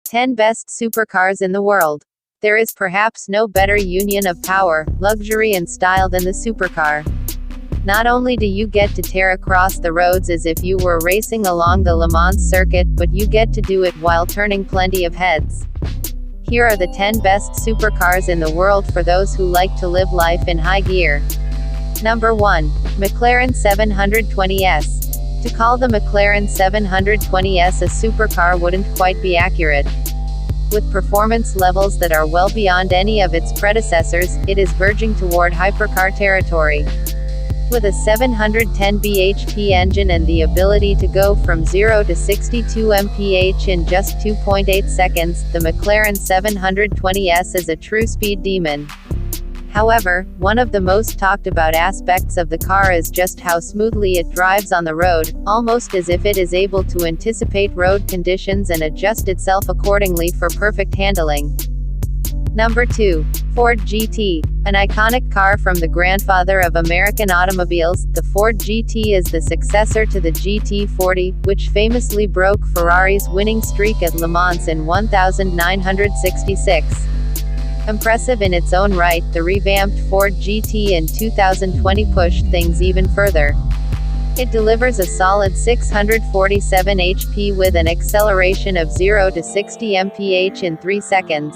10 Best Supercars in the World. There is perhaps no better union of power, luxury and style than the supercar. Not only do you get to tear across the roads as if you were racing along the Le Mans circuit, but you get to do it while turning plenty of heads. Here are the 10 best supercars in the world for those who like to live life in high gear. Number 1. McLaren 720S. To call the McLaren 720S a supercar wouldn't quite be accurate. With performance levels that are well beyond any of its predecessors, it is verging toward hypercar territory. With a 710 bhp engine and the ability to go from 0 to 62 mph in just 2.8 seconds, the McLaren 720S is a true speed demon. However, one of the most talked about aspects of the car is just how smoothly it drives on the road, almost as if it is able to anticipate road conditions and adjust itself accordingly for perfect handling. Number 2. Ford GT. An iconic car from the grandfather of American automobiles, the Ford GT is the successor to the GT40, which famously broke Ferrari's winning streak at Le Mans in 1966. Impressive in its own right, the revamped Ford GT in 2020 pushed things even further. It delivers a solid 647 HP with an acceleration of 0 to 60 mph in 3 seconds.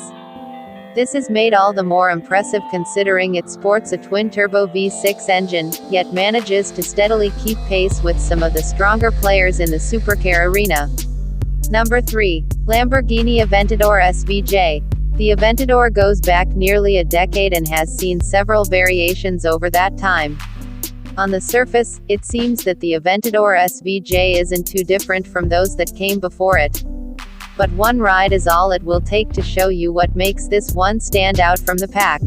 This is made all the more impressive considering it sports a twin-turbo V6 engine, yet manages to steadily keep pace with some of the stronger players in the supercar arena. Number 3. Lamborghini Aventador SVJ. The Aventador goes back nearly a decade and has seen several variations over that time. On the surface, it seems that the Aventador SVJ isn't too different from those that came before it. But one ride is all it will take to show you what makes this one stand out from the pack.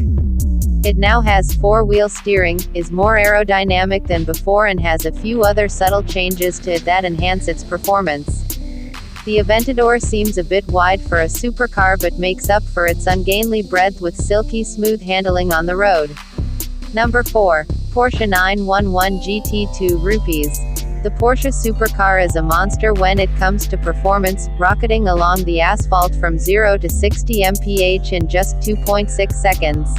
It now has 4-wheel steering, is more aerodynamic than before and has a few other subtle changes to it that enhance its performance. The Aventador seems a bit wide for a supercar but makes up for its ungainly breadth with silky smooth handling on the road. Number 4. Porsche 911 GT2 Rupees. The Porsche supercar is a monster when it comes to performance, rocketing along the asphalt from 0 to 60 mph in just 2.6 seconds.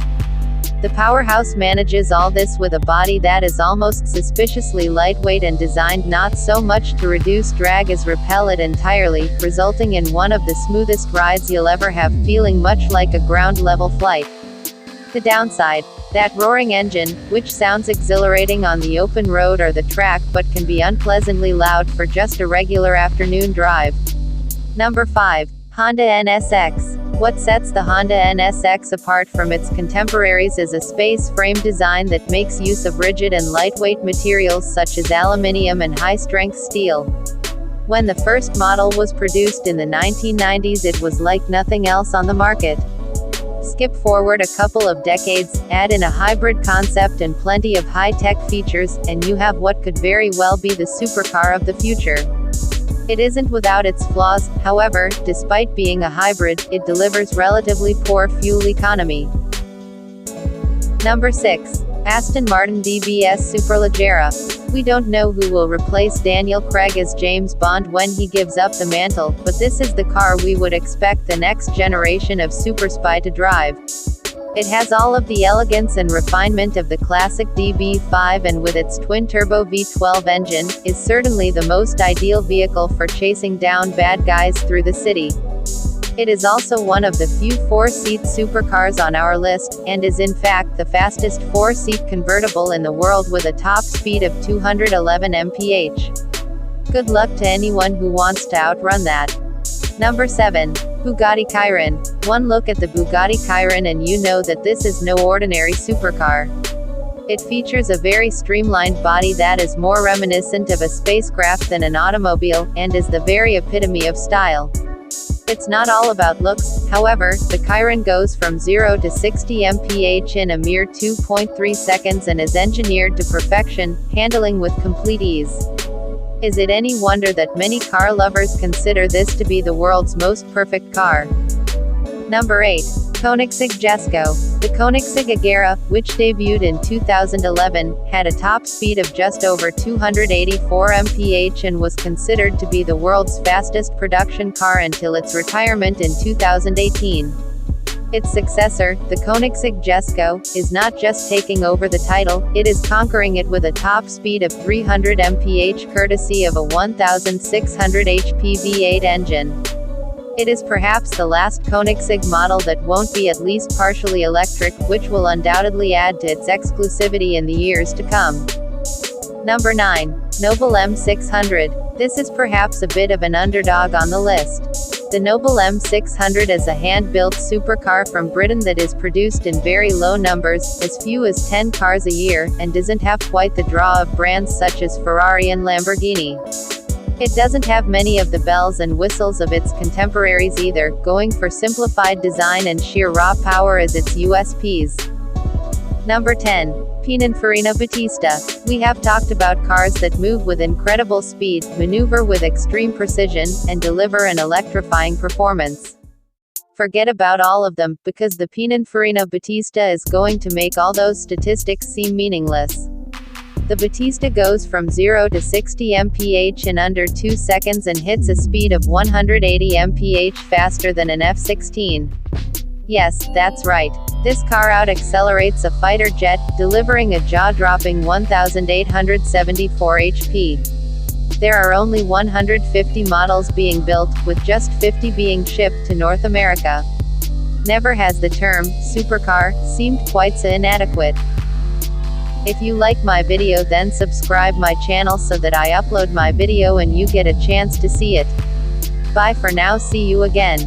The powerhouse manages all this with a body that is almost suspiciously lightweight and designed not so much to reduce drag as repel it entirely, resulting in one of the smoothest rides you'll ever have, feeling much like a ground-level flight. The downside? That roaring engine, which sounds exhilarating on the open road or the track but can be unpleasantly loud for just a regular afternoon drive. Number 5. Honda NSX. What sets the Honda NSX apart from its contemporaries is a space-frame design that makes use of rigid and lightweight materials such as aluminium and high-strength steel. When the first model was produced in the 1990s, it was like nothing else on the market. Skip forward a couple of decades, add in a hybrid concept and plenty of high-tech features, and you have what could very well be the supercar of the future. It isn't without its flaws, however. Despite being a hybrid, it delivers relatively poor fuel economy. Number 6. Aston Martin DBS Superleggera. We don't know who will replace Daniel Craig as James Bond when he gives up the mantle, but this is the car we would expect the next generation of super spy to drive. It has all of the elegance and refinement of the classic DB5 and with its twin-turbo V12 engine, is certainly the most ideal vehicle for chasing down bad guys through the city. It is also one of the few 4-seat supercars on our list, and is in fact the fastest 4-seat convertible in the world with a top speed of 211 mph. Good luck to anyone who wants to outrun that. Number 7. Bugatti Chiron. One look at the Bugatti Chiron and you know that this is no ordinary supercar. It features a very streamlined body that is more reminiscent of a spacecraft than an automobile, and is the very epitome of style. It's not all about looks, however. The Chiron goes from 0 to 60 mph in a mere 2.3 seconds and is engineered to perfection, handling with complete ease. Is it any wonder that many car lovers consider this to be the world's most perfect car? Number 8. Koenigsegg Jesco. The Koenigsegg Agera, which debuted in 2011, had a top speed of just over 284 mph and was considered to be the world's fastest production car until its retirement in 2018. Its successor, the Koenigsegg Jesco, is not just taking over the title, it is conquering it with a top speed of 300 mph courtesy of a 1600 HP V8 engine. It is perhaps the last Koenigsegg model that won't be at least partially electric, which will undoubtedly add to its exclusivity in the years to come. Number 9. Noble M600. This is perhaps a bit of an underdog on the list. The Noble M600 is a hand-built supercar from Britain that is produced in very low numbers, as few as 10 cars a year, and doesn't have quite the draw of brands such as Ferrari and Lamborghini. It doesn't have many of the bells and whistles of its contemporaries either, going for simplified design and sheer raw power as its USPs. Number 10. Pininfarina Batista. We have talked about cars that move with incredible speed, maneuver with extreme precision, and deliver an electrifying performance. Forget about all of them, because the Pininfarina Batista is going to make all those statistics seem meaningless. The Batista goes from 0 to 60 mph in under 2 seconds and hits a speed of 180 mph faster than an F-16. Yes, that's right. This car out-accelerates a fighter jet, delivering a jaw-dropping 1,874 HP. There are only 150 models being built, with just 50 being shipped to North America. Never has the term supercar seemed quite so inadequate. If you like my video, then subscribe my channel so that I upload my video and you get a chance to see it. Bye for now, see you again.